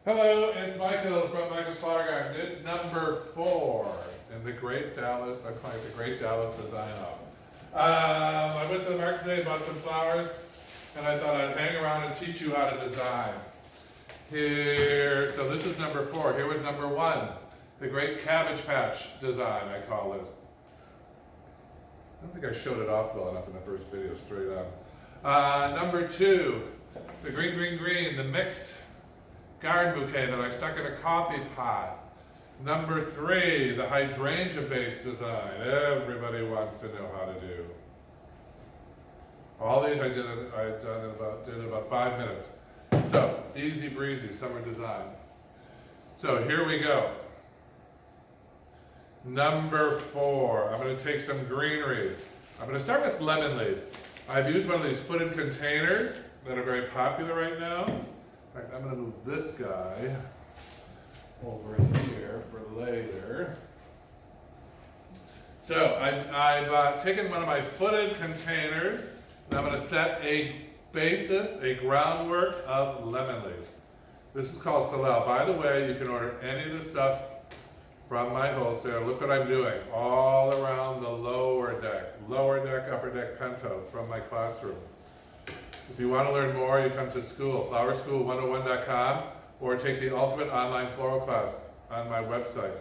Hello, it's Michael from Michael's Flower Garden. It's number 4 in the Great Dallas, I'm calling it the Great Dallas Design Off. I went to the market today, bought some flowers, and I thought I'd hang around and teach you how to design. So this is number 4. Here was number 1, the Great Cabbage Patch design, I call this. I don't think I showed it off well enough in the first video, straight up. Number 2, the green, the mixed garden bouquet that I stuck in a coffee pot. Number 3, the hydrangea-based design. Everybody wants to know how to do. All these I did in about 5 minutes. So, easy breezy, summer design. So here we go. Number 4, I'm going to take some greenery. I'm going to start with lemon leaf. I've used one of these footed containers that are very popular right now. In fact, I'm going to move this guy over here for later. So I've taken one of my footed containers, and I'm going to set a basis, a groundwork of lemon leaf. This is called Floral. By the way, you can order any of the stuff from my wholesaler. Look what I'm doing all around the lower deck, upper deck penthouse from my classroom. If you want to learn more, you come to school, flowerschool101.com, or take the ultimate online floral class on my website.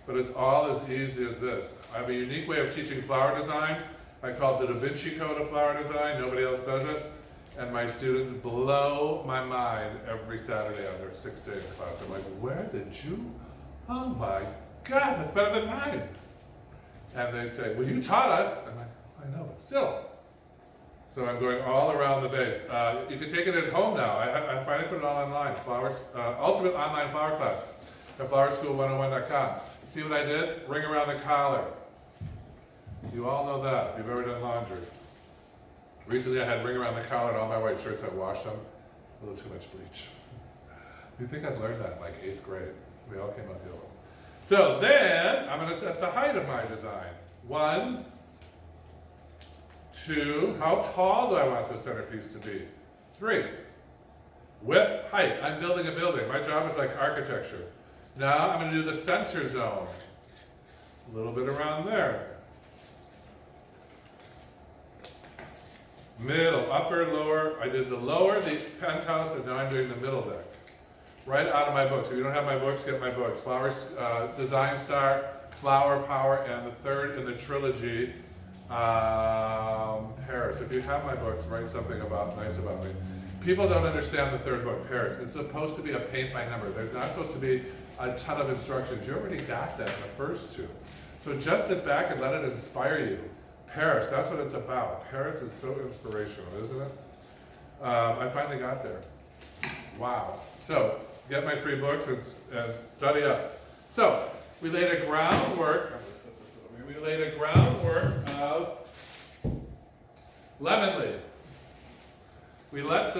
But it's all as easy as this. I have a unique way of teaching flower design. I call it the Da Vinci Code of flower design. Nobody else does it. And my students blow my mind every Saturday on their 6-day class. I'm like, where did you? Oh my God, that's better than mine. And they say, well, you taught us. I'm like, I know, but still. So I'm going all around the base. You can take it at home now. I finally put it all online. Ultimate online flower class at flowerschool101.com. See what I did? Ring around the collar. You all know that if you've ever done laundry. Recently I had ring around the collar and all my white shirts. I washed them. A little too much bleach. You'd think I'd learned that in like 8th grade. They all came out yellow. So then I'm going to set the height of my design. 1, 2, how tall do I want the centerpiece to be? 3, width, height. I'm building a building. My job is like architecture. Now I'm going to do the center zone. A little bit around there. Middle, upper, lower. I did the lower, the penthouse, and now I'm doing the middle deck. Right out of my books. If you don't have my books, get my books. Flowers, Design Star, Flower Power, and the 3rd in the trilogy, Paris. If you have my books, write something nice about me. People don't understand the 3rd book, Paris. It's supposed to be a paint by number. There's not supposed to be a ton of instructions. You already got that in the first 2. So just sit back and let it inspire you. Paris, that's what it's about. Paris is so inspirational, isn't it? I finally got there. Wow. So, get my 3 books and study up. So, we laid a groundwork of lemon leaf. We let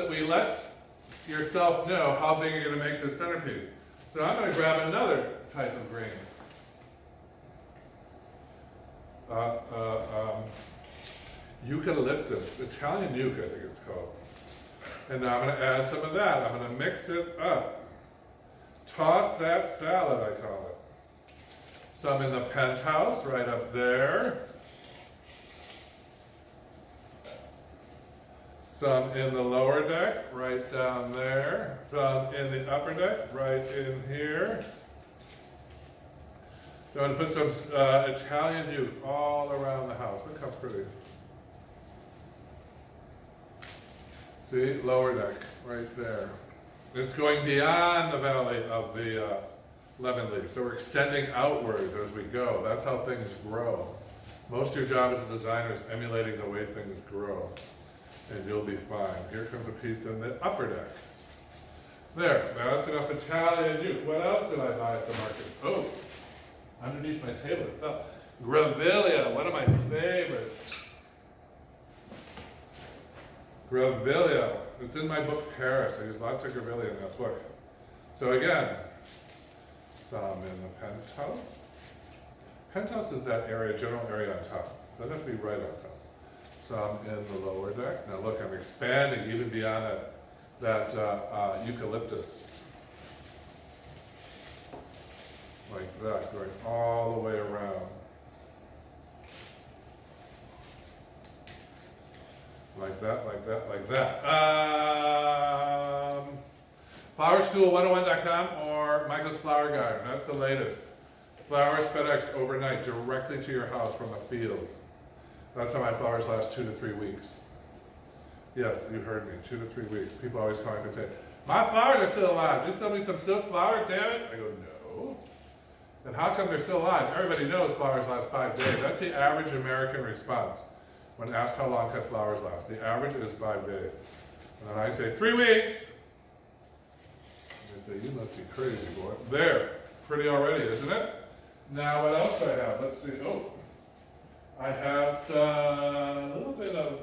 yourself know how big you're going to make this centerpiece. So I'm going to grab another type of green. Eucalyptus, Italian euc, I think it's called. And now I'm going to add some of that. I'm going to mix it up. Toss that salad, I call it. Some in the penthouse, right up there. Some in the lower deck, right down there. Some in the upper deck, right in here. So I'm going to put some Italian euc all around the house. Look how pretty. See, lower deck, right there. It's going beyond the valley of the lemon leaf. So we're extending outwards as we go. That's how things grow. Most of your job as a designer is emulating the way things grow. And you'll be fine. Here comes a piece in the upper deck. There, now that's enough Italian euc. What else did I buy at the market? Oh, underneath my table it fell. Grevillea, one of my favorites. Grevillea. It's in my book, Paris. I use lots of grevillea in that book. So again, some in the penthouse. Penthouse is that area, general area on top. Doesn't have to be right on top. Some in the lower deck. Now look, I'm expanding even beyond that eucalyptus. like that, going all the way around. Like that, like that, like that. Flowerschool101.com or Michael's Flower Guide. That's the latest. Flowers FedEx overnight directly to your house from the fields. That's how my flowers last 2 to 3 weeks. Yes, you heard me, 2 to 3 weeks. People always call me and say, my flowers are still alive. Just sell me some silk flower, damn it. I go, no. And how come they're still alive? Everybody knows flowers last 5 days. That's the average American response when asked how long can flowers last. The average is 5 days. And then I say 3 weeks. And they say, you must be crazy, boy. There, pretty already, isn't it? Now what else do I have? Let's see. Oh, I have a little bit of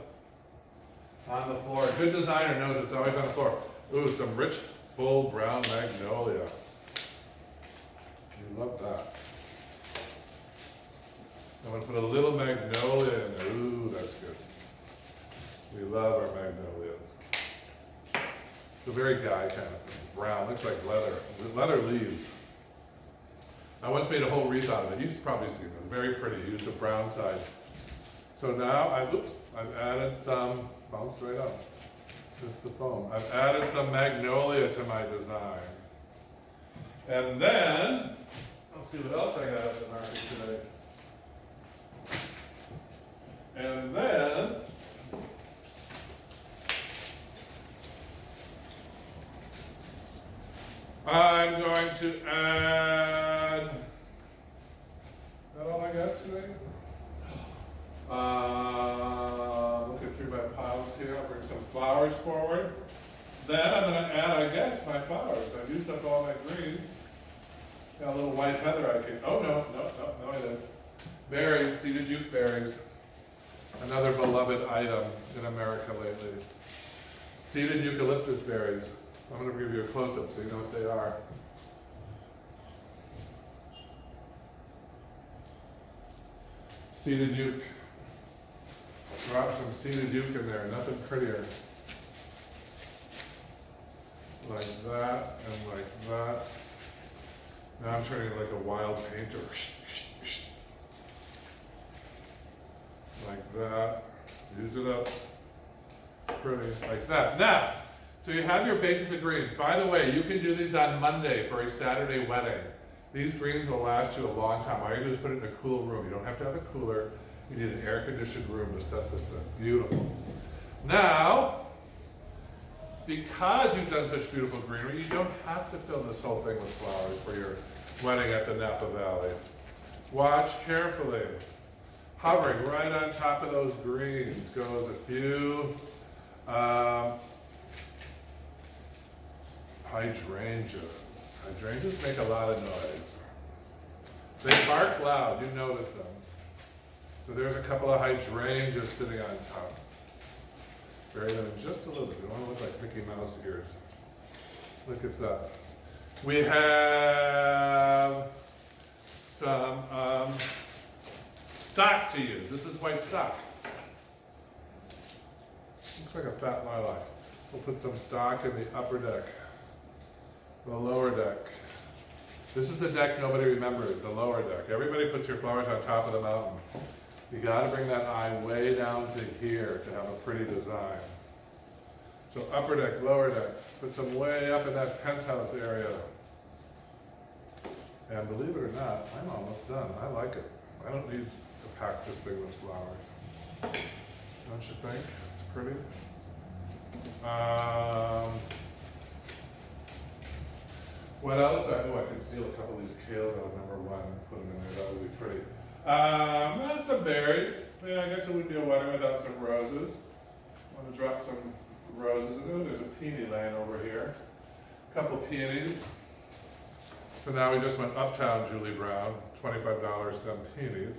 on the floor. A good designer knows it's always on the floor. Ooh, some rich, full brown magnolia. You love that. I'm going to put a little magnolia in there. Ooh, that's good. We love our magnolias. It's a very guy kind of thing. Brown, looks like leather. Leather leaves. I once made a whole wreath out of it. You've probably seen them. Very pretty. Used the brown side. So now I've added some, bounced right up. Just the foam. I've added some magnolia to my design. And then, let's see what else I got at the market today. And then, I'm going to add, is that all I got today? Looking through my piles here, I'll bring some flowers forward. Then I'm going to add, I guess, my flowers. I've used up all my greens. Got a little white heather I can, oh no, I didn't. Berries, seeded uke berries. Another beloved item in America lately. Seeded eucalyptus berries. I'm going to give you a close-up so you know what they are. Seeded uke. Drop some seeded uke in there, nothing prettier. Like that and like that. Now I'm turning like a wild painter. Like that. Use it up. Pretty. Like that. Now, so you have your bases of greens. By the way, you can do these on Monday for a Saturday wedding. These greens will last you a long time. All you do is put it in a cool room. You don't have to have a cooler. You need an air-conditioned room to set this in. Beautiful. Now, because you've done such beautiful greenery, you don't have to fill this whole thing with flowers for your wedding at the Napa Valley. Watch carefully. Hovering right on top of those greens goes a few hydrangeas. Hydrangeas make a lot of noise. They bark loud, you notice them. So there's a couple of hydrangeas sitting on top. Bury them in just a little bit. You don't want to look like Mickey Mouse ears. Look at that. We have some stock to use. This is white stock. Looks like a fat lilac. We'll put some stock in the upper deck. The lower deck. This is the deck nobody remembers, the lower deck. Everybody puts your flowers on top of the mountain. You gotta bring that eye way down to here to have a pretty design. So upper deck, lower deck, put some way up in that penthouse area. And believe it or not, I'm almost done. I like it. I don't need to pack this big with flowers. Don't you think? It's pretty. What else? I could steal a couple of these kales out of number 1 and put them in there. That would be pretty. Some berries. Yeah, I guess it would be a wedding without some roses. I want to drop some roses. Oh, there's a peony laying over here. A couple peonies. So now we just went uptown, Julie Brown. $25 some peonies.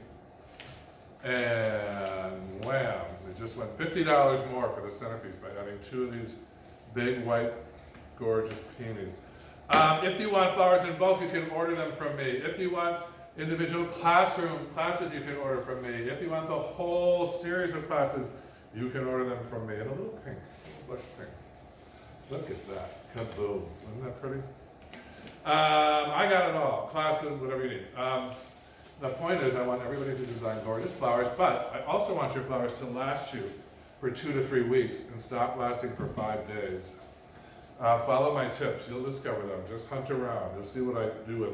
And wham! We just went $50 more for the centerpiece by adding 2 of these big, white, gorgeous peonies. If you want flowers in bulk, you can order them from me. If you want individual classes, you can order from me. If you want the whole series of classes, you can order them from me. And a little pink, blush pink. Look at that. Kaboom. Isn't that pretty? I got it all. Classes, whatever you need. The point is I want everybody to design gorgeous flowers, but I also want your flowers to last you for 2 to 3 weeks and stop lasting for 5 days. Follow my tips. You'll discover them. Just hunt around. You'll see what I do with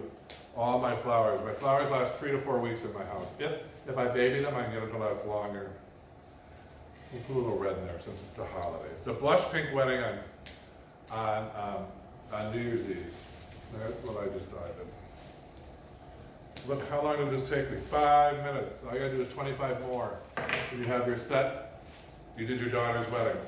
all my flowers. My flowers last 3 to 4 weeks in my house. If I baby them, I can get them to last longer. We'll put a little red in there since it's a holiday. It's a blush pink wedding on New Year's Eve. That's what I decided. Look, how long did this take me? 5 minutes. All you gotta do is 25 more. If you have your set, you did your daughter's wedding.